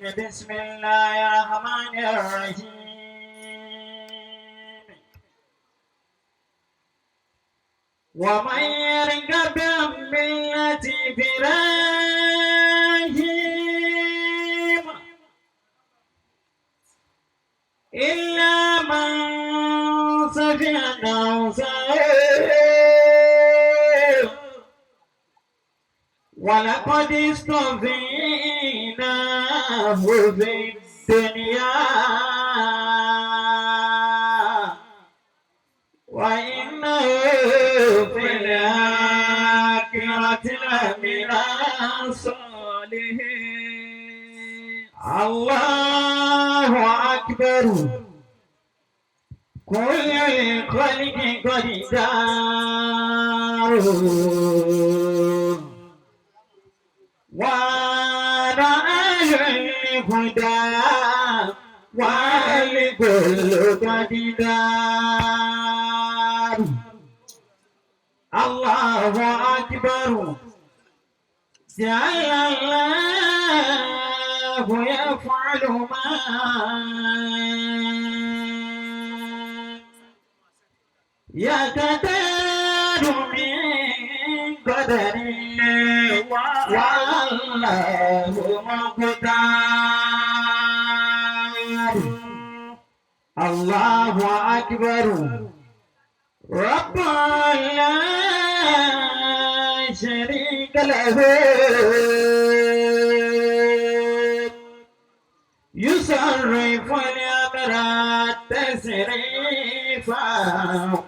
بسم الله الرحمن الرحيم ومن يرغب عن ملة إبراهيم إلا من سفه نفسه ولقد اصطفيناه في الدنيا وإنه في الآخرة لمن الصالحين. الله أكبر. كل الخلق قد داروا وأنا أهل الهدى والكل قد دار. الله أكبر. جعل الله يفعل ما يقدر من قدر والله مقتدر. الله أكبر. رب لا شريك له يصرف الأمر تسريفا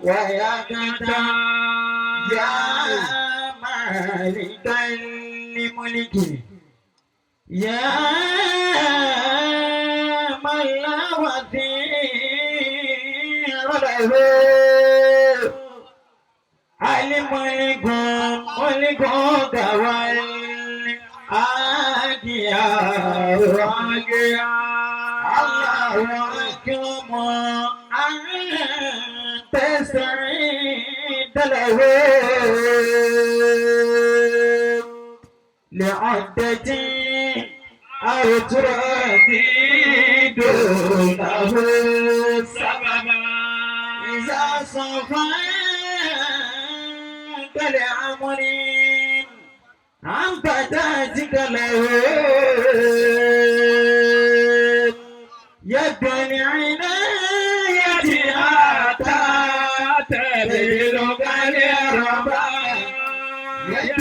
ويقدر يا مالك الملك يا من لا وثير له الملك ملك والأجيال الله أكرم أنت سعيد له لعدتي أو تردي دونه سببا إذا صفيت لأمر عن فتاتك له يد عنايتها تبلغ الربا يد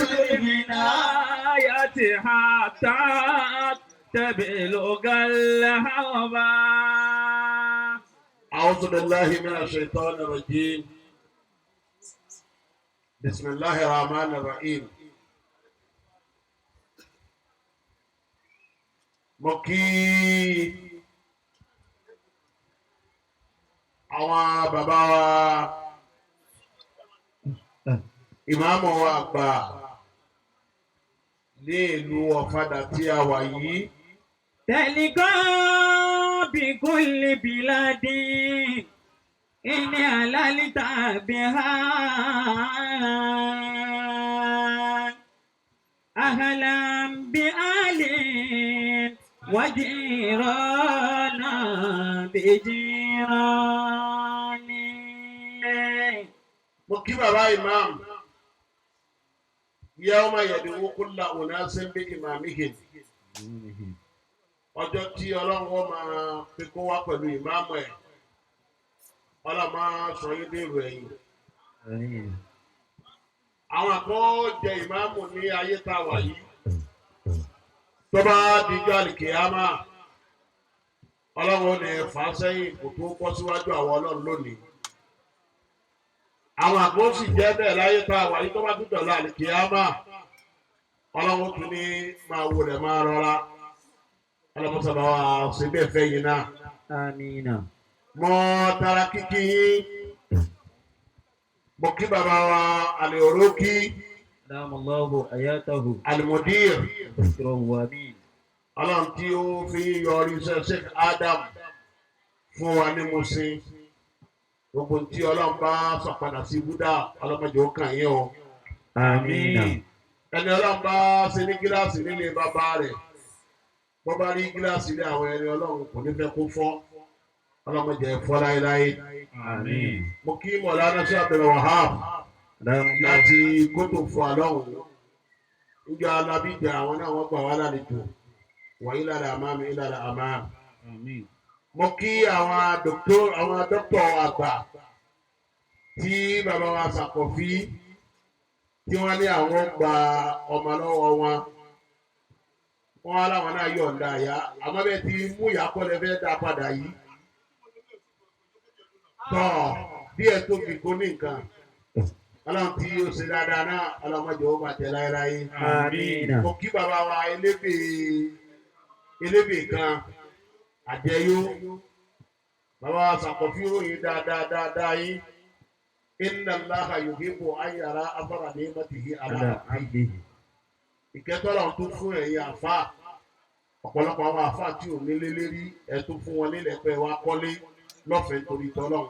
عنايتها تبلغ الهوى. أعوذ بالله من الشيطان الرجيم. بسم الله الرحمن الرحيم. Mo kí àwọn bàbá wa ìmáàmù wa àgbà ní ìlú Ọ̀fadà tí a wà yìí. تلقى بكل بلاد إن عللت بها أهلا بآل وجيرانا بجيران. Mo kí bàbá ìmáàmù yawma yad'u kulla unasin bi imamihim. Ọjọ́ tí Ọlọ́run ó máa fi kó wá pẹ̀lú ìmáàmù ẹ̀ Ọlọ́run máa sọ yín dèrò ẹ̀yìn. Àwọn kan jẹ ìmáàmù ní ayé tá a wà yìí. Tó bá dijọ́ àlìkìyámà Ọlọ́run ò ní fà á sẹ́yìn kò tó kọ́ síwájú àwọn Ọlọ́run lónìí. Àwọn àgbọn sì jẹ́ bẹ́ẹ̀ láyé tá a wà yìí tó bá tún dọ̀la àlìkìyámà Ọlọ́run tún ní máa wo rẹ̀ máa rọra. Ọlọ́run sábà wá ṣe bẹ́ẹ̀ fẹ́ yín náà. آمين. Mo tara kíkí yín. Mo kí bàbá wa Al-Oroki دام الله حياته Al-Mudir. ذكره وامين. Ọlọ́run tí ó fi yọrí iṣẹ́ Sheikh Adam fún wa ní Mùsìn. Gbogbo tí Ọlọ́run bá sọ̀padà sí Búdà ọlọ́mọdé ó kàn yín o. آمين. Ẹni Ọlọ́run bá ṣe ní gíláàsì nílé bàbá rẹ̀ bọ́ bá rí gíláàsì ilé àwọn ẹni ọlọ́run kò ní fẹ́ kó fọ́ ọlọ́mọdé fọ́ láéláé. Àmín. mo kí Mọ̀lánà Sheikh Abdul Wahab láti kótó fún àlọ́hùn níjọ́ alábíjà àwọn náà wọ́n gbà wá lálejò wọ̀nyí lára àmàmì ìlànà àmàmì. Àmín. mo kí àwọn dókítà àgbà tí bàbá wa Sàkọ̀fí tí wọ́n ní àwọn gba ọmọ lọ́wọ́ wọn wọ́n á láwọn náà yọ̀ǹda àyà àmọ́ bẹ́ẹ̀ ti mú ìyàkọ́lẹ̀ fẹ́ dá padà yìí tọ́ bí ẹ tóbi kó ní nǹkan ọlọ́run tí ó ṣe dáadáa náà ọlọ́mọdé ó bàjẹ́ láéláé. Àmín. mo kí bàbá wa elébè kan àjẹyó bàbá wa Sàkọ̀fí ròyìn dáadáa yín inna Allaha yuhibbu an yara athara ni'matihi ala abdihi. ìkẹ́tọ́lọ̀ tó fún ẹ̀yin àfa ọ̀pọ̀lọpọ̀ àwọn àfa tí ò nílé lérí ẹ̀ tó fún wọn nílẹ̀ pẹ́ wá kọ́lé lọ́fẹ̀ẹ́ torí tọ́lọ́run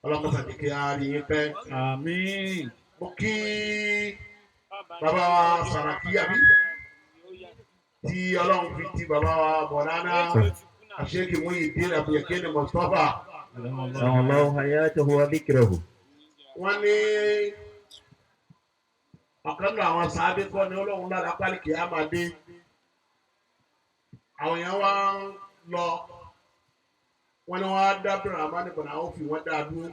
ọlọ́mọsàn ní kí a rí yín pẹ́. Àmín. mo kí bàbá wa Sàràkí àbí tí ọlọ́run fi ti bàbá wa Mọ̀lánà Sheikh Muyideen Abdulyakin Mustapha. Allahu hayatahu wa dhikrahu. wọ́n ní ọ̀kan náà àwọn sáábé kọ́ ni ọlọ́run lára pálíkì á máa dé àwọn èèyàn wá ń lọ wọ́n ní wọ́n á dá bẹ̀rẹ̀ àmánìkọ̀ náà ó fi wọ́n dá dúró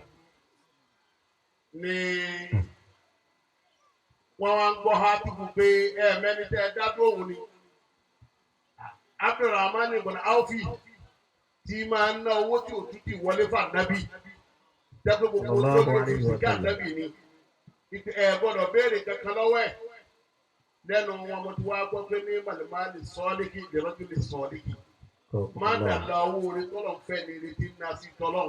ní wọ́n wá ń gbọ́ ha tìkú pé mẹ́ni tẹ́ ẹ dá dúró òun ni abẹ̀rẹ̀ àmánìkọ̀ náà ó fi tí máa ń ná owó tí òtútù wọlé fún ànábì dẹ́gbẹ́ gbogbo tó lórí ìsìnká ànábì ni gbọ́dọ̀ béèrè kankan lọ́wọ́ ẹ̀ lẹ́nu wọn mo ti wá gbọ́ pé ní màlúmáàlì sọ́ọ́lìkì ìdẹ́rọ́júlì sọ́ọ́lìkì máa ń dàgbà owó orí tọ́lọ̀ ń fẹ́ ní retí ńlá sí tọ́lọ̀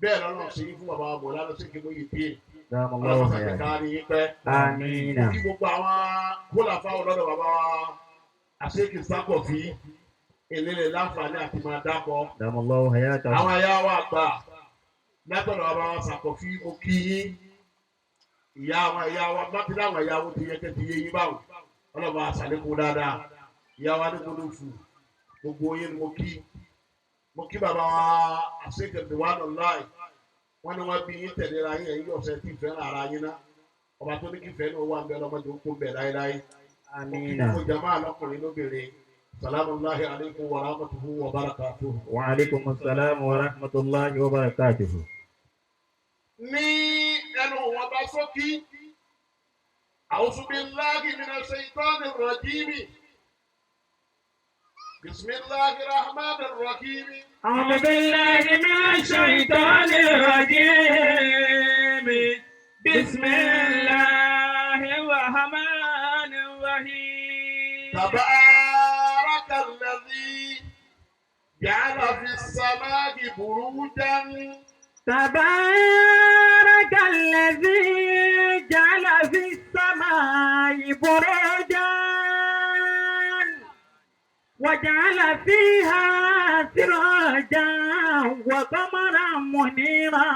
bẹ́ẹ̀ lọ́nà ṣe yí fún bàbá Mọ̀lánà Sheikh Muyideen ọlọ́mọ sàkẹ́kẹ́ á rí yín pẹ́. Àmín. kí gbogbo àwọn kólàfà ọlọ́dọ̀ bàbá wa Sheikh Sàkọ̀fí ìlélẹ̀ láǹfààní àti máa dákọ̀ Allahu hayatahu. àwọn ayá wa gbà látọ̀dọ̀ bàbá wa Sàkọ̀fí mo kí yín ìyá wa láti láwọn ìyá wọn ti yẹ kẹ́ ti yé yín báwọn ọlọ́ba àṣàlékún dáadáa ìyá wa ní gbọdọ̀ fún gbogbo yín ni mo kí bàbá wa àṣekèdè wà lọ́láì wọ́n ní wọ́n bí yín tẹ̀léra yín ẹ̀yìn ọ̀sẹ̀ tí ìfẹ́ ara yín ná ọba tó ní kí ìfẹ́ náà wà ń bẹ ọlọ́mọdé ó kó ń bẹ láéláé. Àmín. mo jàmáà lọ́kùnrin lóbìnrin salamullahi alaykum wa rahmatuhu wa barakatuhu. Wa alaykum assalam wa rahmatullahi wa barakatuhu. ní ẹnu wọn bá sókí a'udhu billahi minash shaitanir rajim bismillahir rahmanir rahim. أعوذ بالله من الشيطان الرجيم بسم الله الرحمن الرحيم تبارك الذي جعل في السماء بروجا تبارك الذي جعل في السماء بروجا وجعل فيها سراجا وقمرا منيرا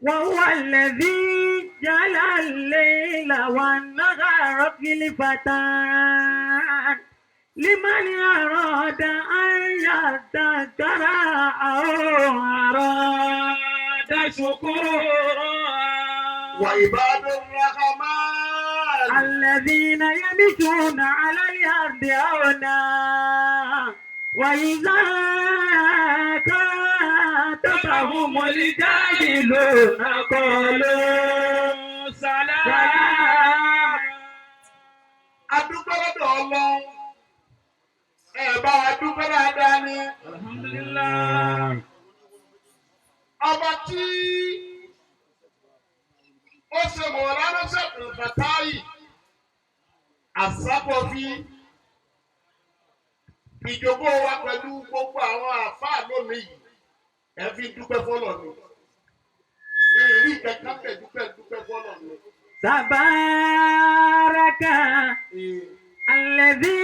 وهو الذي جعل الليل والنهار خلفة لمن أراد أن يذكر أو أراد شكورا وعباد الرحمن الذين يمشون على الأرض هونا وإذا كاتبهم الجاهلون قالوا سلام. adúpẹ́ lọ́dọ̀ Ọlọ́run bá wa dúpẹ́ dáadáa ni. Alhamdulillah. ọba tí ó ṣe Mọ̀lánà Sheikh Fatai As-Sàkọ̀fí ìjókòó wa pẹ̀lú gbogbo àwọn àfáà lónìí ẹ fi dúpẹ́ fọ́lọ̀ ni èyí kẹ̀kẹ́ bẹ̀ dúpẹ́ fọ́lọ̀ ni. تبارك الذي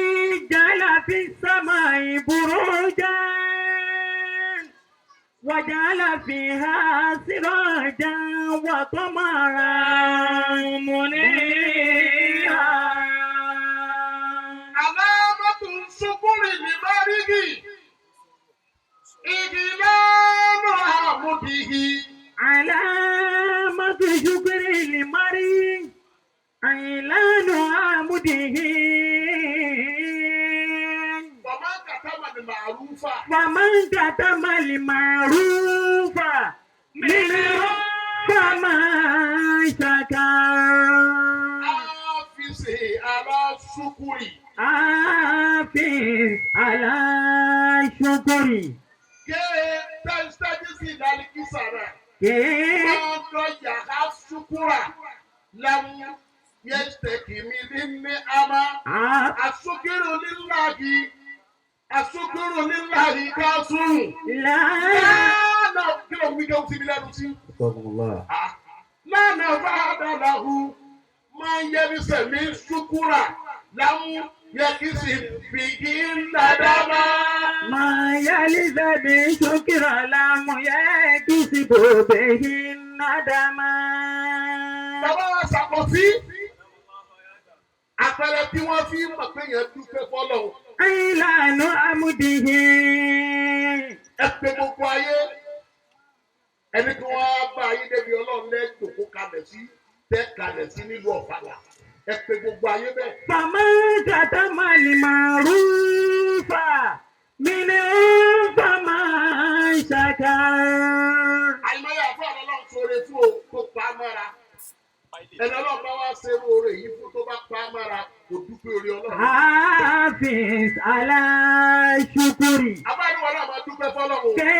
جعل في السماء بروجا وجعل فيها سراجا وقمرا منيرا عمده ومن كتم المعروف ومن كتم المعروف منه فما شكر حافظه على الشكر حافظ على شكري كي تستجز ذلك سنة كي من يحا الشكر لم يستكمل النعمة الشكر لله الشكر لله كاسو لا لا كيلو ويجو سيبيلا نسي استغفر الله. لا نفعل له ما يلزم من الشكر لم يكسب به الندما ما يلز بشكر لم يكسب به الندم bàbá wa ṣàkọsí àpẹẹrẹ tí wọ́n fi mọ̀ pé yẹn dúpẹ́ fọ́lọ́run إعلان عمده ẹ pé gbogbo ayé ẹni tí wọ́n bá ayé débi ọlọ́run lẹ́jọ́ kó kalẹ̀ sí tẹ́ kalẹ̀ sí nílùú ọ̀fàlà ẹ pé gbogbo ayé bẹ́ẹ̀. فمن كتم المعروف منه فما شكر àìmọye àfọ ọlọ́run sọ̀rọ̀ fún o tó pa á mọ́ra ẹni ọlọ́run bá wá ṣe irú oore yìí fún tó bá pa á mọ́ra kò dúpẹ́ orí ọlọ́run. حافظ على شكري abáyé wọn náà máa dúpẹ́ fọ́lọ́run. كي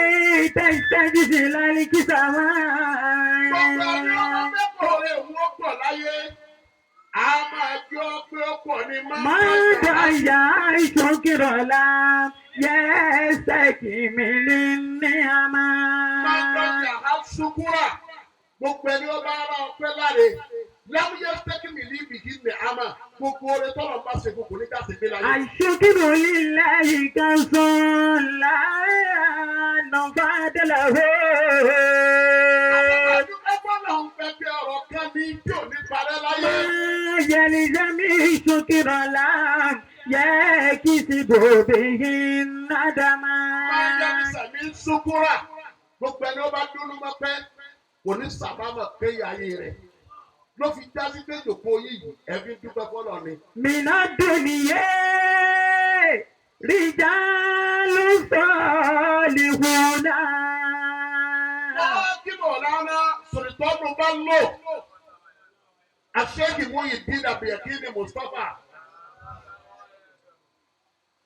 تستجز ذلك gbogbo ẹni سماء ọmọ mẹ́kọ̀ọ́ rẹ̀ wọ́n pọ̀ láyé a máa jọ pé ó pọ̀ ní ما ضيع شكر لم يستكمل النعمة máa ń dọ́jà á ṣukúrà gbogbo ẹni ọba ara ọpẹ́ láre lámúyẹ tẹ́kìmì ní ibìkí ní àmà gbogbo oore tọ́lọ̀ bá ṣe gbogbo nígbà tí gbé láyé. الشكر لله كنز لا نفاد له àdúgbò fọlọ́ ń fẹ́ bí ọ̀rọ̀ kan ní tí ò ní parẹ́ láyé. ما يلزم شكر لم يكسب به الندم máa ń yẹni sẹ̀mí ṣukúrà gbogbo ẹni ọba dúró mọ́pẹ́ kò ní sàbámọ̀ pé ayé rẹ̀ ló fi já sí pé jòkó yìí ẹbí dúpẹ́ fọlọ́ ni. من الدنيا رجال صالحون kí Mọ̀lánà Sùlítọ́nù bá lò Aṣẹ́gi Muyideen Abiyakini Mustapha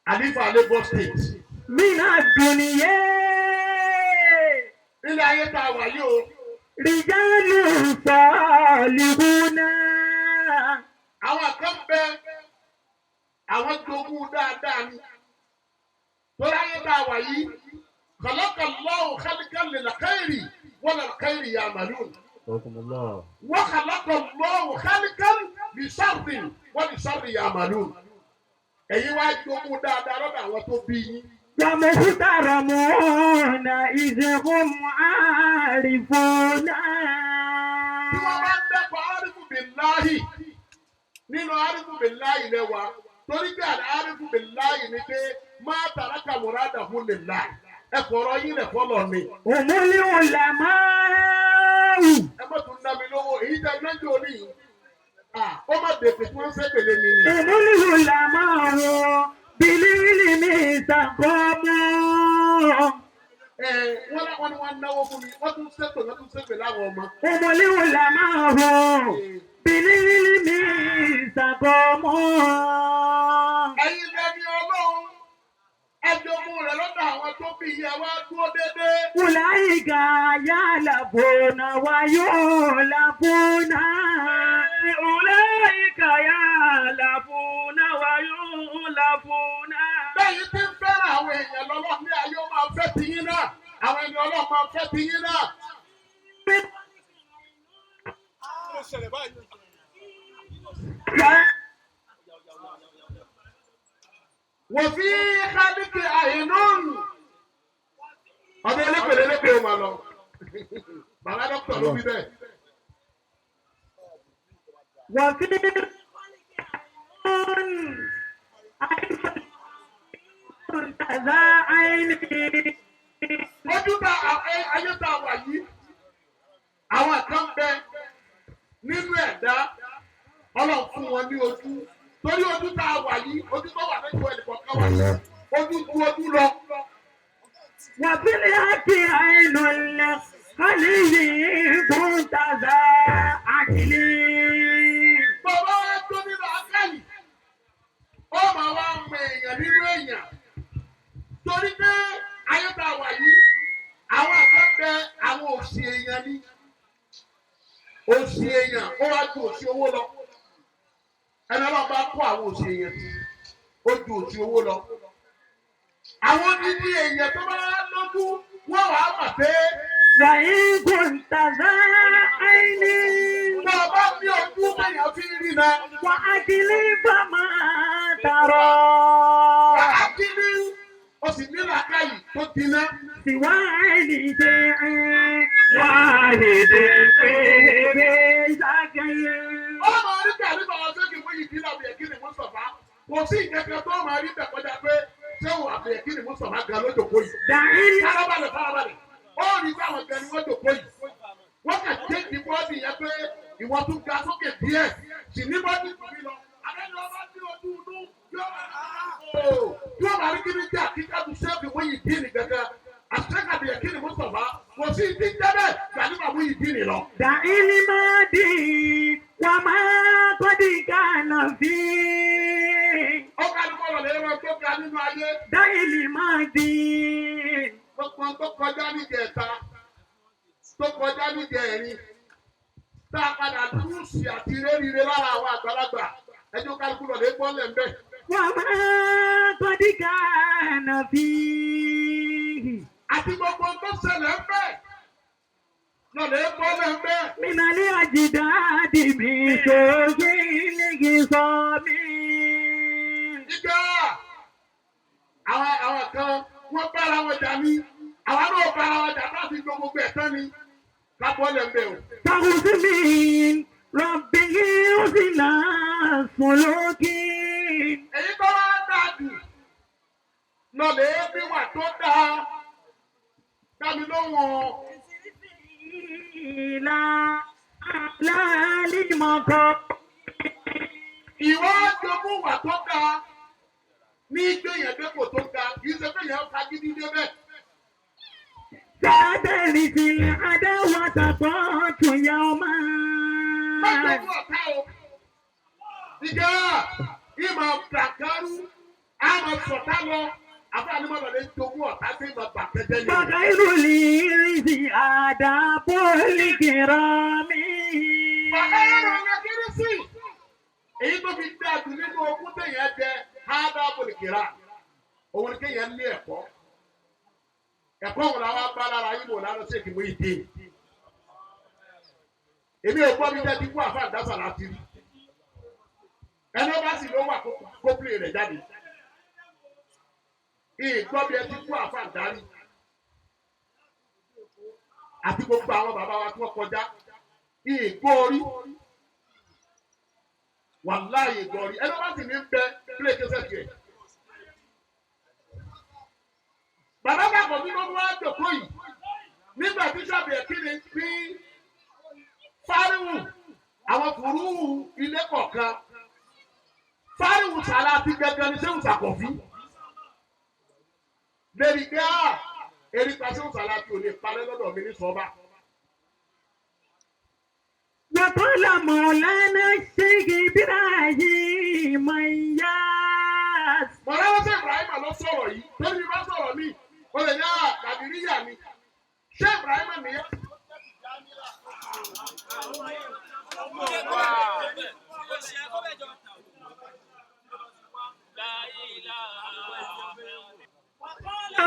Alifa Lagos State. من الدنيا Nílé ayé tá a wà yìí o, رجال صالحون àwọn kan bẹ àwọn jogún dáadáa ni. Torí ayé tá a wà yìí, khalaqa Allahu khalqan lil khairi wa lil khairi ya'malun. استغفر الله. Wa khalaqa Allahu khalqan li sharrin wa li sharri ya'malun. Ẹ̀yin wá jogún dáadáa lọ́dọ̀ àwọn tó bí yín. ومحترمون إذ هم عارفون Tí wọ́n bá ń dẹ́kọ̀ árífù bìláhì nínú árífù bìláhì lẹ́wà torí pé árífù bìláhì ni pé máa tàràkà mùrádà fún lèlá ẹ̀kọ́ ọ̀rọ̀ yín lẹ̀ fọ́lọ̀ ni. هم العلماء Ẹ má tún ná mi lówó èyí tẹ́ mẹ́jọ ní yìí. Ó má dèpè tí wọ́n ń sẹ́pèlé mi ni. هم العلماء بالعلم استقاموا Wọ́n láwọn ni wọ́n náwó fún mi wọ́n tún sẹ́pè láwọn ọmọ. هم العلماء بالعلم استقاموا Ẹ̀yin lẹni Ọlọ́run ẹjọ́ mú rẹ̀ lọ́dọ̀ àwọn tó bí ìyá wa dúró déédéé. أولئك يعلمون ويعلمون أولئك يعلمون ويعلمون Bẹ́ẹ̀ni tí ń fẹ́ràn àwọn èèyàn lọ́lọ́ ní ayé ó máa fẹ́ ti yín náà. Àwọn ènìyàn Ọlọ́run máa fẹ́ ti yín náà. Wò fi kálíkì àìnún. Ọdún elépèlé ó máa lọ. Bàbá dọ́kítọ̀ ló wí bẹ́ẹ̀. وفي كذا عيني Ojú ta ayé tá a wà yìí. Àwọn kan bẹ nínú ẹ̀dá. Ọlọ́run fún wọn ní ojú. torí ojú tá a wà yìí ojú tó wà lẹ́yìn ẹnì kọ̀ọ̀kan wà yìí ojú ju ojú lọ. وفي الحق عين الخلي كنت ذا عقل. bàbá wa tó nínú akáyì ó máa wá mọ èèyàn nínú èèyàn torí pé ayé tá a wà yìí àwọn àkọ́bẹ àwọn òsì èèyàn ni òsì èèyàn ó wá ju òsì owó lọ ẹni ọlọ́run bá kó àwọn òsì èèyàn sí ó ju òsì owó lọ àwọn dídí èèyàn tó bá lójú wọ́n wàá mọ̀ pé. وإن كنت ذا عين bàbá ní ojú èèyàn fi rí náà. وعقل فما ترى Àkíní o sì ní làákàyè tó dínà. سوى عين شيء واحد في ساقين. Ó máa rí tàbí bàbá sókè fún yìí dín àbẹ̀yẹ kí ni Mùsùlùmá. Kò sí ìkẹ́kẹ́ tó máa rí bẹ̀ kọjá pé ṣéwù àbẹ̀yẹ kí ni Mùsùlùmá gan ló jòkó yìí. دعيل Farabalẹ̀. Ó rí bí àwọn gan ni wọ́n jòkó yìí. Wọ́n kà kéèkì bọ́ọ̀dì yẹn pé ìwọ tún ga sókè díẹ̀. Sì ní bọ́ọ̀dì kò rí lọ. Àbẹ́ni ọba tí ojú inú yóò máa rí kí ni jẹ́ àkíkàtú ṣéèkì fún yìí dín ní gẹ́gẹ́. Àṣẹ́kà àbẹ̀yẹ kí ni Mùsùlùmá. Kò sí ìdí jẹ́bẹ̀ gbàdúrà fún yìí dín ní lọ. دعيل مادي وما قد كان فيه. Ó ká ní bọ́ọ̀lù lè rán tó ga nínú ayé. دعيل مادي Gbogbo tó kọjá níjẹta, tó kọjá níjẹrin, tá a padà dúrúsì àti rérire lára àwọn àgbàlagbà. Ẹjọ́ kálukú lọ lè bọ́ọ̀lù ẹ̀ ń bẹ̀. وما قد كان فيه. Àti gbogbo tó ṣẹlẹ̀ ń bẹ̀. Lọ lè bọ́ọ̀lù ẹ̀ ń bẹ̀. من الأجداد من شوق الخصام. Ìgbà àwọn kan wọ́n bára wọn jà ní. Àwọn náà bára wọn jà láti gbogbo ẹ̀ tán ni. Ká bọ́ọ̀lù ẹ̀ ń bẹ̀ o. فخذ من ربه حسن سلوك. Èyí tó wá dáa jù lọ lè bí wà tó dáa dábì lóhùn إلى أعلى المقام. ìwọ jogún wà tó dáa ní gbẹ̀yìn dépò tó ga kì í ṣe pé yẹn ká gidi débẹ̀. سأدرس العداوة طاعة يوما. Má jogún ọ̀tá o. Ìjà ìmọ̀ dàkárú àmọ̀ sọ̀tá lọ àbá ni mọ̀lá lè jogún ọ̀tá sí ìmọ̀ bàtẹ́jẹ́ ni. فخير الإرث آداب الكرام. Bàbá yẹn lọ ní kérésì. Èyí tó fi dé àdùn nínú ogún téèyàn jẹ hádà bòlìkìrà. Òun ni kéèyàn ní ẹ̀kọ́. Ẹ̀kọ́ wọn làwọn bá lára yín wò lánàá sí èkìmọ̀ ìdí. Èmi ò gbọ́ mi jẹ́ ti kú àfa àdásà láti rí. Ẹni ó bá sì ló wà kó pílè rẹ̀ jáde. Ìgbọ́ mi ẹ ti kú àfa àdárí. Àti gbogbo àwọn bàbá wa tí wọ́n kọjá. Ìgbó orí. Wàláhì ìgbó orí. Ẹni ó bá sì ní bẹ pílè kéṣẹ́ tiẹ̀. Bàbá bàbá mi ló wá jòkó yìí. Nígbà tí sàbẹ̀ kí ni bí fáríwù àwọn fùrúù ilé kọ̀ọ̀kan. Fáríwù sàrà àti gẹ́gẹ́ ní sẹ́wù sàkọ̀fí. Lẹ́rìí pé èrì pa sẹ́wù sàrà àti òní parẹ́ lọ́dọ̀ mi ní sọ́ba. وقال مولانا الشيخ إبراهيم إياس. Mọ̀lára ṣe Ibrahima ló sọ̀rọ̀ yìí. Lórí bá sọ̀rọ̀ mi, o lè ní Nàìjíríà ni. Ṣé Ibrahima nìyẹn?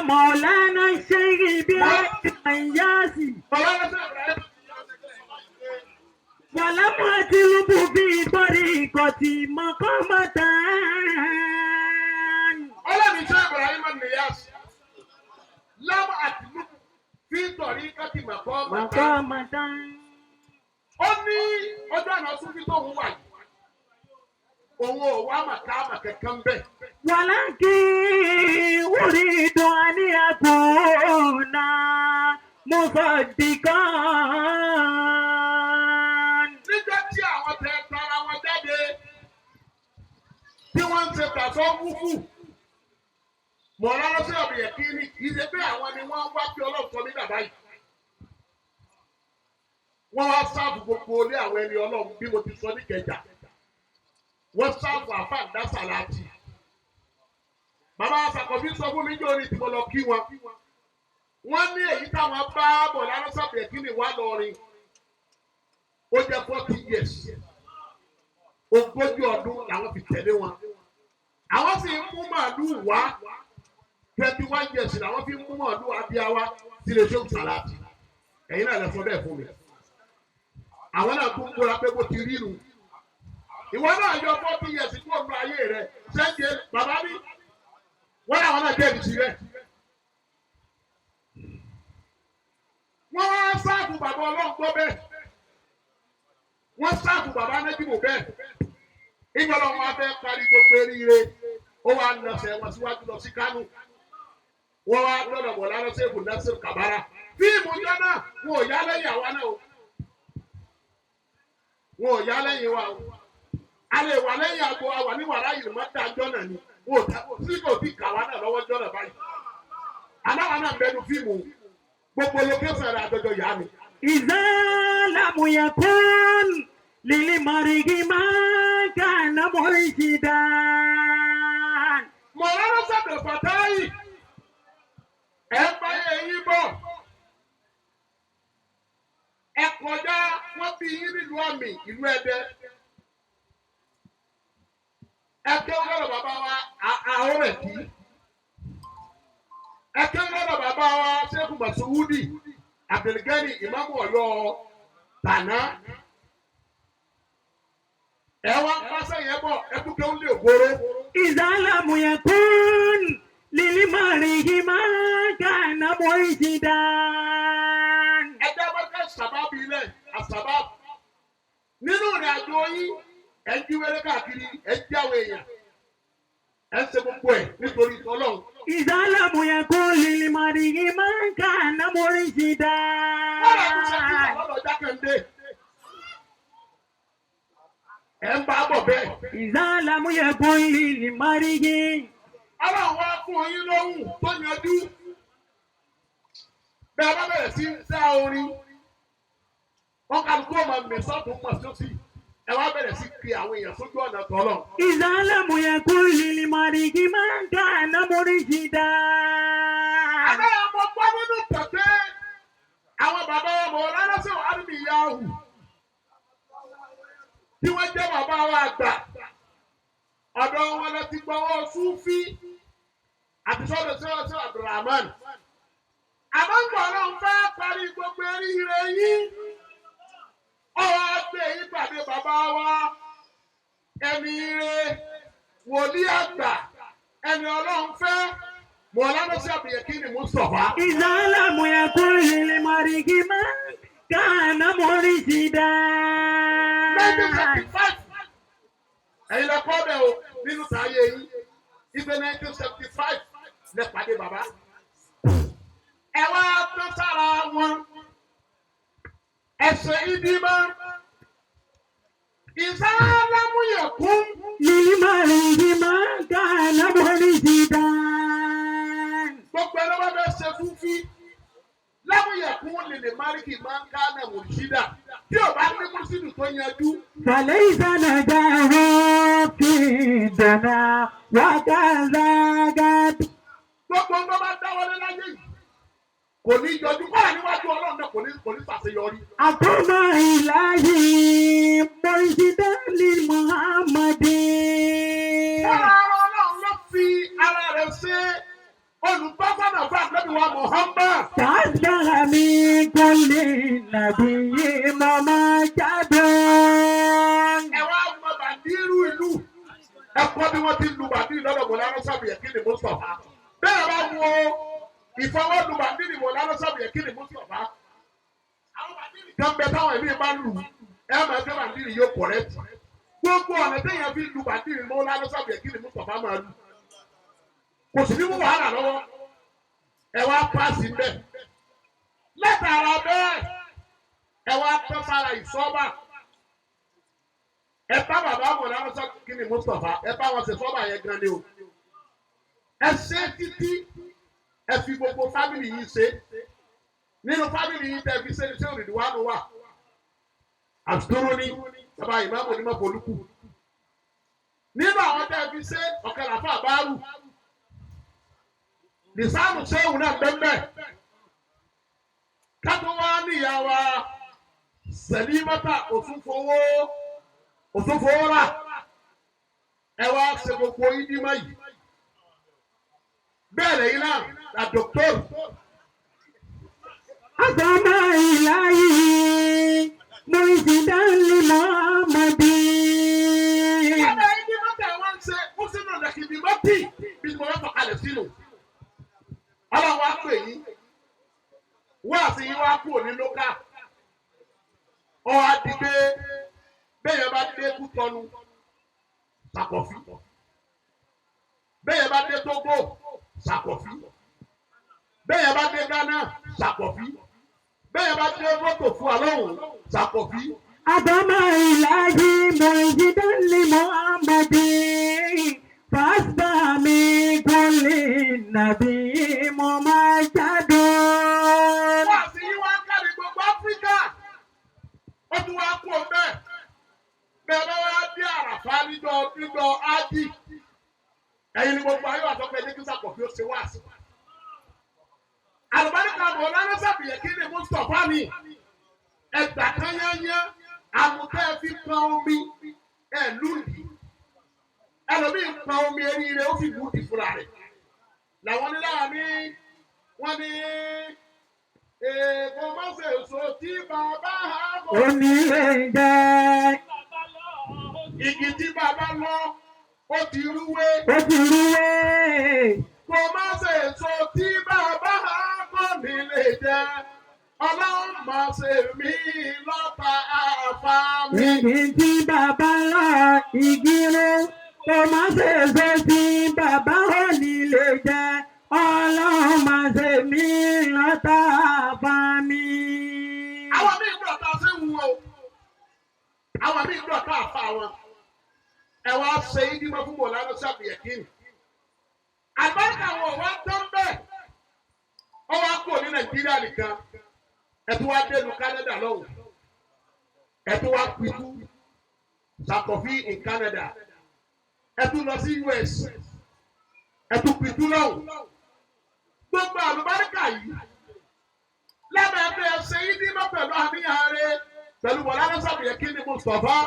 مولانا الشيخ إبراهيم إياس. Mọ̀lára ṣe Ibrahima. ولم أطلب في طريقة مقامة. Ọlọ́ni ṣe Ibrahima nìyẹn. Lámà àtìlú fi tọ̀rí kọ́tì mẹ̀kọ́ mẹ̀kọ́. مقامة. Ó ní ọjọ́ àná súnfí tó ń wà yìí. Òun ò wá màkàmà kankan bẹ́ẹ̀. ولكن أريد أن أكون مصدقا. Níjọ́ tí àwọn tẹ tara wọn jáde, tí wọ́n ń ṣe tàṣọ wúfù mọ̀lánà sí ọ̀bìyẹ kí ni kì í ṣe pé àwọn ni wọ́n wá pé ọlọ́run sọ mí dàbá yìí wọ́n wá sáàbù gbogbo ilé àwọn ẹni ọlọ́run bí mo ti sọ ní Ìkẹjà wọ́n sáàbù àfáàdá sàláàtì bàbá àṣàkọ́bí sọ fún mi jórí tí mo lọ kí wọn wọ́n ní èyí táwọn bá mọ̀lánà sí ọ̀bìyẹ kí ni wà lọ́rin ó jẹ́ 40 years ogójì ọdún làwọn fi tẹ̀lé wọn àwọn sì ń mú màálù wá 21 years làwọn fi ń mú màálù adíyáwá sílé ṣé sàláàtì ẹ̀yin náà lè sọ bẹ́ẹ̀ fún mi àwọn náà tún kóra pé bó ti rí nu ìwọ náà yọ 40 years kó nu ayé rẹ ṣẹ́ńjẹ bàbá mi wọ́n làwọn náà jẹ́ ìdísí rẹ̀ wọ́n wá sáàbù bàbá ọlọ́run gbọ́ bẹ́ẹ̀ wọ́n sáàbù bàbá nẹ́jìmọ̀ bẹ́ẹ̀ ìjọba wọn fẹ́ parí gbogbo eríire ó wà lọ́sẹ̀ wọn síwájú lọ sí Kánò wọ́n wá lọ́dọ̀ bọ̀ lárọ́ sẹ́kù Nasir Kabara fíìmù jọ náà wọn ò yá lẹ́yìn àwa náà o wọn ò yá lẹ́yìn wa o a lè wà lẹ́yìn àgbo àwà ní wàrà yìí má dá jọ náà ni wọn ò sí kò tí kà wá náà lọ́wọ́ jọ náà báyìí aláwa náà bẹnu fíìmù gbogbo lókèsàn rẹ̀ àjọjọ yá mi. إذا لم يكن للمرء ما كان مرشدا. Mọ̀lánà Sàbẹ̀ Fàtáì ẹ̀ bá yín bọ̀ ẹ kọjá wọ́n bí yín nílùú àmì ìlú Ẹdẹ ẹ kéwọ́n lọ́dọ̀ bàbá wa àhórẹ̀ kí ẹ kéwọ́n lọ́dọ̀ bàbá wa Ṣéfù Màsúwúdì Abdulgani ìmáàmù Ọ̀yọ́ tàná ẹ wá pàṣẹ yẹn bọ̀ ẹ tún kéwọ́n lè gbóró. إذا لم يكن للمرء ما كان مرشدا. Ẹjẹ́ bá ká sábàbí ilẹ̀ àsábàbí. Nínú ìrìn àjò yín, ẹ jí wẹ́rẹ́ káàkiri, ẹ jí àwọn èèyàn. Ẹ ń ṣe gbogbo ẹ̀ nítorí Ọlọ́run. إذا لم يكن للمرء ما كان مرشدا. Wọ́n rà kúṣẹ́ kí sàlọ́dọ̀ Jákèndé. Ẹ ń bá bọ̀ bẹ́ẹ̀. إذا لم يكن للمرء. Ọlọ́run wá fún yín lóhùn tó yanjú. Bẹ́ẹ̀ bá bẹ̀rẹ̀ sí sá orin. Wọ́n kálukú ọmọ mẹ́sàn-án mọ̀ sósì. Ẹ wá bẹ̀rẹ̀ sí kí àwọn èèyàn sójú ọ̀nà tọ́lọ̀. إذا لم يكن للمرء ما كان مرشدا. Àbẹ́ ọmọ gbọ́ nínú tẹ̀tẹ́ àwọn bàbá ọmọ ọlọ́sẹ̀ wà níbi Yahoo. Tí wọ́n jẹ́ bàbá wa àgbà. Ọ̀dọ̀ wọn lọ ti gbọ́wọ́ Súfí àti sọ́dọ̀ sí Abdulrahman. Àmọ́ ń gbọ́ náà ń fẹ́ parí gbogbo eríire yín. Ọwọ́ gbé yín pàdé bàbá wa. Ẹni ire wòlíì àgbà. Ẹni Ọlọ́run fẹ́. Mọ̀lánà sí Abdulgani Mustapha. إذا لم يكن للمرء ما كان مرشدا. 1975. Ẹ̀yin lọ kọ́ bẹ̀ o nínú tààyè yín. Ibẹ̀ 1975 lẹ pàdé bàbá. Ẹ wá tán sára wọn. Ẹ̀sẹ̀ ibi máa. Ìsálámúyẹ̀kún. للمرء ما كان مرشدا. Gbogbo ẹni wọ́n bẹ ṣe fúnfí. Lámúyẹ̀kún lè máríkì máa ń ká náà mùsídà. Tí ò bá ní mùsídù tó yanjú. فليس نجاه في الدنا وكذاك. Gbogbo ọgbọ́n bá dáwọ́lé láyé yìí. Kò ní yọjú kọ́ra níwájú Ọlọ́run náà kò ní ṣàṣeyọrí. أقام إلهي مرشدا للمحمد. Ọ̀rọ̀ Ọlọ́run ló fi ara rẹ̀ ṣe olùbáfànà fún àgbẹ̀bí wa Muhammad. فأصبح من كل نبي ممجد. Ẹ wá mọ bàndírù ìlú. Ẹ kọ́ bí wọ́n ti lu bàndírù lọ́dọ̀ Mọ̀lánà Sàbẹ̀kínì Mustapha. Bẹ́ẹ̀ bá wo ìfọwọ́lù bàndírù Mọ̀lánà Sàbẹ̀kínì Mustapha. Àwọn bàndírù kan bẹ táwọn ẹ̀mí máa ń lù. Ẹ máa gbé bàndírù yóò kọ̀rẹ́tì. Gbogbo ọ̀nà téèyàn fi lu bàndírù Mọ̀lánà Sàbẹ̀kínì Mustapha máa lù. Kò sí ní mú wàhálà lọ́wọ́. Ẹ wá pàṣẹ mbẹ́. Látara bẹ́ẹ̀ ẹ wá tọ́ sára ìsọ́bà. ẹ bá bàbá Mọ̀lánà Ṣàkíní Mustapha ẹ bá wọn ṣe sọ́ba yẹn gan ni o ẹ ṣe títí ẹ fi gbogbo fámìlì yìí ṣe nínú fámìlì yìí tẹ fi ṣe ní sẹ́wọ̀n ìdíwọ́ àánú wà àtúrò ní bàbá ìmáàmù ní mọ̀pọ̀lùkù nínú àwọn tẹ fi ṣe ọ̀kẹ́làfà àbárù nìsáàmù sẹ́wọ̀n náà bẹ́ẹ̀ kátó wá níyàwó Sẹ̀límátà òfúnfowó rà ẹ wá ṣe gbogbo ìdímọ̀ yìí bẹ́ẹ̀ lẹ́yìn náà la dọ́kítọ́rù. Àgbàmọ̀ ìláyé mo ti dánlé mọ́mọdé. Ẹ̀rọ ìdímọ̀ tẹ̀ wọ́n ń ṣe kó sínú ìdàkìdì mọ́tì bí mo fẹ́ fọkalẹ̀ sínú. Ọlọ́run á pè yín wọ́n àti yín wá kúrò ní lókà. Ọ adigbe bẹ́ẹ̀ bá dé Kútọ́nù Ṣàkọ́fí bẹ́ẹ̀ bá dé Tógò Ṣàkọ́fí bẹ́ẹ̀ bá dé Ghana Ṣàkọ́fí bẹ́ẹ̀ bá dé mọ́tò fún àlọ́hùn Ṣàkọ́fí. Àgbàmọ̀ ìláyé mo ti dánlé mọ́mọdé. Fásitì mi kò lè nàbí mo máa jáde. Wọ́n àti yín wá kárí gbogbo Áfíríkà. Ó tún wá kú ọbẹ̀. Bẹ́ẹ̀ bá wá dé àràfá níjọ ájì. Ẹ̀yin ni gbogbo ayé wà sọ́kẹ́ ní kí Ṣàkọ́fí ó ṣe wá sí. Àlùbáríkà Mọ̀lánà Ṣàkíní Mustapha ni. Ẹgbà kan yányá àmùtẹ́ fi kan omi ẹ̀ lùdì. Ẹlòmíì kan omi eríire ó fi lùdì fúnra rẹ̀. Làwọn onílára ní wọ́n ní. Èèkó má ṣe èso tí bàbá ha bọ̀. Onílé jẹ́. Igi tí bàbá lọ, ó ti rúwé. Ó ti rúwé. Kò má ṣe èso tí bàbá ha bọ̀ nílé jẹ́. Ọlọ́run má ṣe mí lọ́ta àfà mi. Igi tí bàbá lọ igi rẹ̀. Kò má ṣe èso tí bàbá ò nílé jẹ́. Ọlọ́run má ṣe mí lọ́ta àfà mi. Àwọn míì gbọ́dọ̀ ta sí wù o. Àwọn míì gbọ́dọ̀ ta àfà wọn. Ẹ wá ṣe ìdímọ̀ fún Mọ̀lánà Ṣàkíní. Àgbàkà wọn wá tán bẹ́ẹ̀. Ó wá kúrò ní Nàìjíríà nìkan. Ẹ tún wá dé lu Canada lọ́wọ́. Ẹ tún wá pitú Ṣàkọ́fí in Canada. Ẹ tún lọ sí US. Ẹ tún pitú lọ́wọ́. Gbogbo àlùbáríkà yìí lábẹ́ ẹgbẹ́ ṣe ìdímọ̀ pẹ̀lú àníyàn rẹ̀ pẹ̀lú Mọ̀lánà Ṣàkíní Mustapha.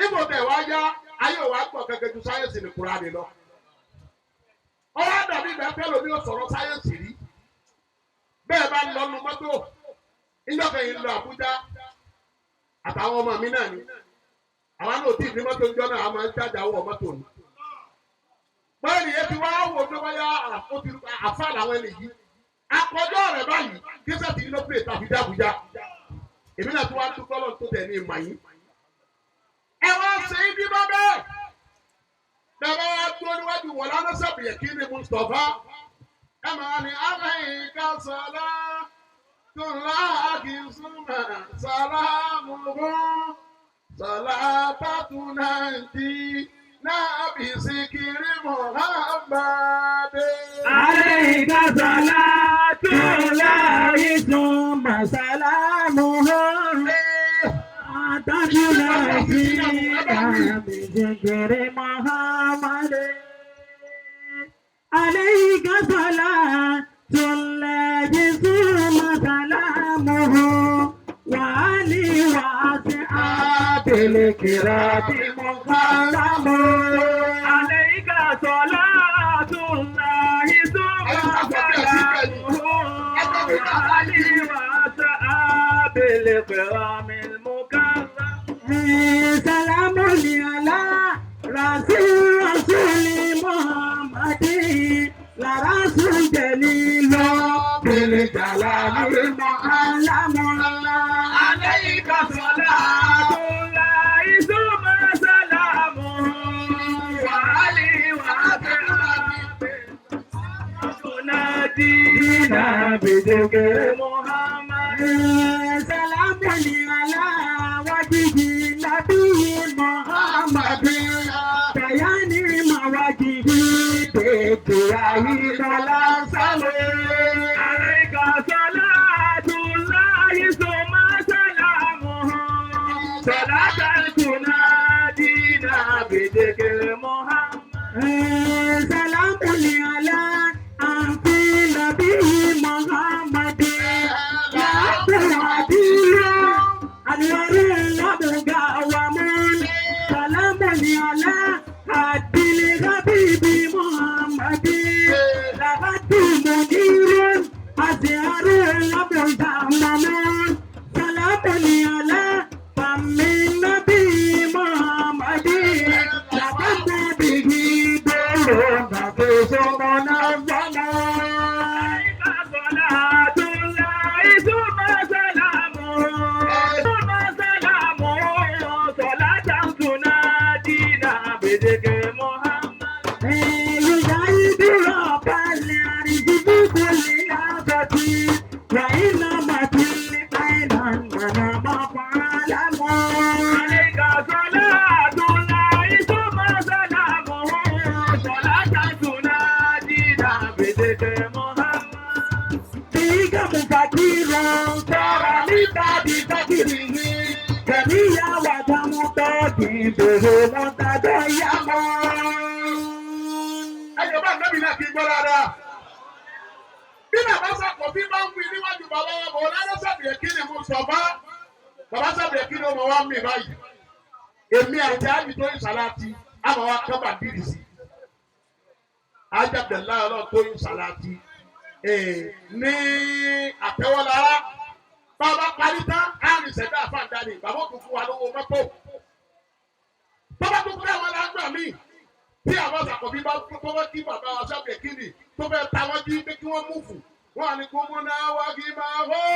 Ibo tẹ̀ wá yá ayé òwà gbọ̀ gẹ́gẹ́ ju sáyẹ́nsì ní Kùránì lọ. Ọwọ́ àdàbí ìgbà pẹ́ lómi ò sọ̀rọ̀ sáyẹ́nsì rí. Bẹ́ẹ̀ bá ń lọ nu mọ́tò. Ìjọba yìí ń lọ Àbújá. Àtàwọn ọmọ mi náà ni. Àwọn náà ò tí ì ní mọ́tò ń jọ náà a máa ń jájà wọ mọ́tò ni. Báyìí yẹn ti wá wò pé wáyà àfa làwọn ẹni yìí. Akọjọ́ rẹ̀ báyìí kíṣẹ́ ti ní ló pè tàbí dé Àbújá. Èmi náà tó wá dúpọ́ lọ́nà tó tẹ̀ ní ìmọ̀ yìí. Ẹ wá ṣe é bí bá bẹ́ẹ̀. Bẹ́ẹ̀ bá wá dúró níwájú Mọ̀lánà Ṣàkíní Mustapha. Ẹ máa ní àlàyé ká sọ̀lá tó láàkì súnmọ́ sàlámù fún sọ̀lá bàtúnà dì náà bí síkìrì Muhammadu. Àlàyé ká sọ̀lá tó láàkì súnmọ́ sàlámù fún. Bàtúnà dì náà bí síkìrì Muhammadu. عليك صلاة الله ثم سلامه وعلي وأصحاب الكرام مكرم عليك صلاة الله ثم سلامه وعلي وأصحاب الكرام المكرم سلام على رسول محمد لا رسول جليل بالجلال المعلم عليك صلاة الله ثم سلامه وعلي وأصحابه تنادينا بذكر محمد سلام على وجه نبي محمد وجهه بدعائي ولا سوي عليك صلاة الله ثم سلامه صلاة تنادينا بذكر محمد سلام على أنت نبي محمد يا قوادي أنور الأبقى ومن سلام على عبد الحبيب محمد لقد مدير أزهر الأبقى ومن سلام على فم النبي محمد لقد به دور نفس منظمة صلاة الله ثم سلامه ثم سلامه صلاة تنادينا بذكر محمد يجاهد رب العرش بكل لحظة وإنما كل عينا ونام فعلمه عليك صلاة الله ثم سلامه صلاة تنادينا بذكر محمد فيك مفكرا ترى لبعد فكره جميع وتمتقبه متديما ẹjọ bá nẹ́bí náà kí n gbọ́ dáadáa bí bàbá sàpọ̀ bí bá ń wí níwájú bàbá wa bọ̀ lọ́dọ̀ sàbìyẹ kí ni mo sọ bàbá sàbìyẹ kí ni mo wá mí báyìí èmi àti àbí tó ń sàláàtì àmọ́ wa kọ́ bá dìrì sí ajábẹ̀lá ọlọ́run tó ń sàláàtì ní àtẹ́wọ́lára bàbá parí tán àrùn ìṣẹ̀dá àfàǹdánì bàbá tó fún wa lówó mọ́tò bàbá tó fún àwọn alágbà míì tí àwọn àkọ́bí bá tó bá kí bàbá wa sábẹ̀ kí ni tó fẹ́ ta wọ́n jí pé kí wọ́n mú fù wọ́n á ní kó mú náà wá kí máa wọ́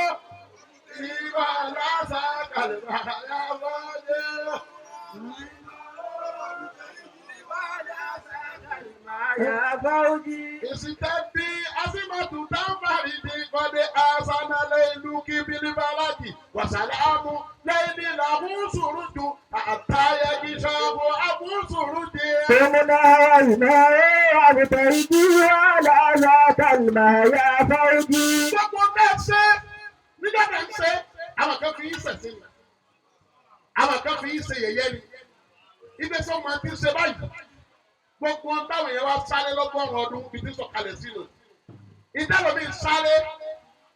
ìwà lásà kàlùbà yà wọ́dé. Ìsìtẹ́bí Asimatu Tanfaridi Kọ́dé Asanalẹ̀ ìlú Kíbílí Balaji Wàsálàmù lẹ́yìn làwọn sùrùdù àtàyẹ̀bí sọ́ọ̀bù àbúsùrùdì. ثمنا والماء بتيجي على ذاك الماء يا فوجي Gbogbo bẹ́ẹ̀ ṣe nígbà tẹ̀ ń ṣe àwọn kan fi yín ṣẹ̀sìn ni àwọn kan fi yín ṣe yẹ̀yẹ́ ni ibi sọ ma ti ṣe báyìí gbogbo táwọn yẹn wá sáré lọ́gọ́rùn ọdún bí ti sọ̀kalẹ̀ sínú ìdáwọ̀ mi sáré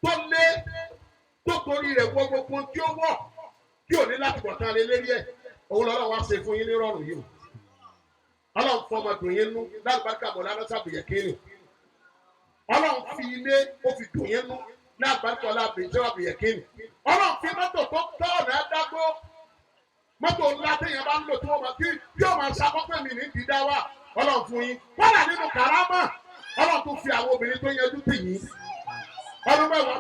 tó lé tó torí rẹ̀ wọ gbogbo tí ó wọ̀ tí ò ní láti bọ̀ tán lé lérí ẹ̀ òun lọ́wọ́ wá ṣe fún yín ní rọrùn yìí o ọlọ́run fọmọ dùn yín nú lágbàkà mọ̀ lánàá sábìyẹ̀ kéré ọlọ́run fi ilé ó fi dùn yín nú lágbàkà sábìyẹ̀ kéré ọlọ́run fi mọ́tò tó tọ́ ọ̀nà ẹ̀dágbó mọ́tò ńlá téèyàn bá ń lò tí wọ́n máa kí yóò máa ṣàkọ́pẹ́ mi ní dídá wa ọlọ́run fún yín wọ́n là nínú kàrámà ọlọ́run tó fi àwọn obìnrin tó yẹjú tì yín ọdún mẹ́wàá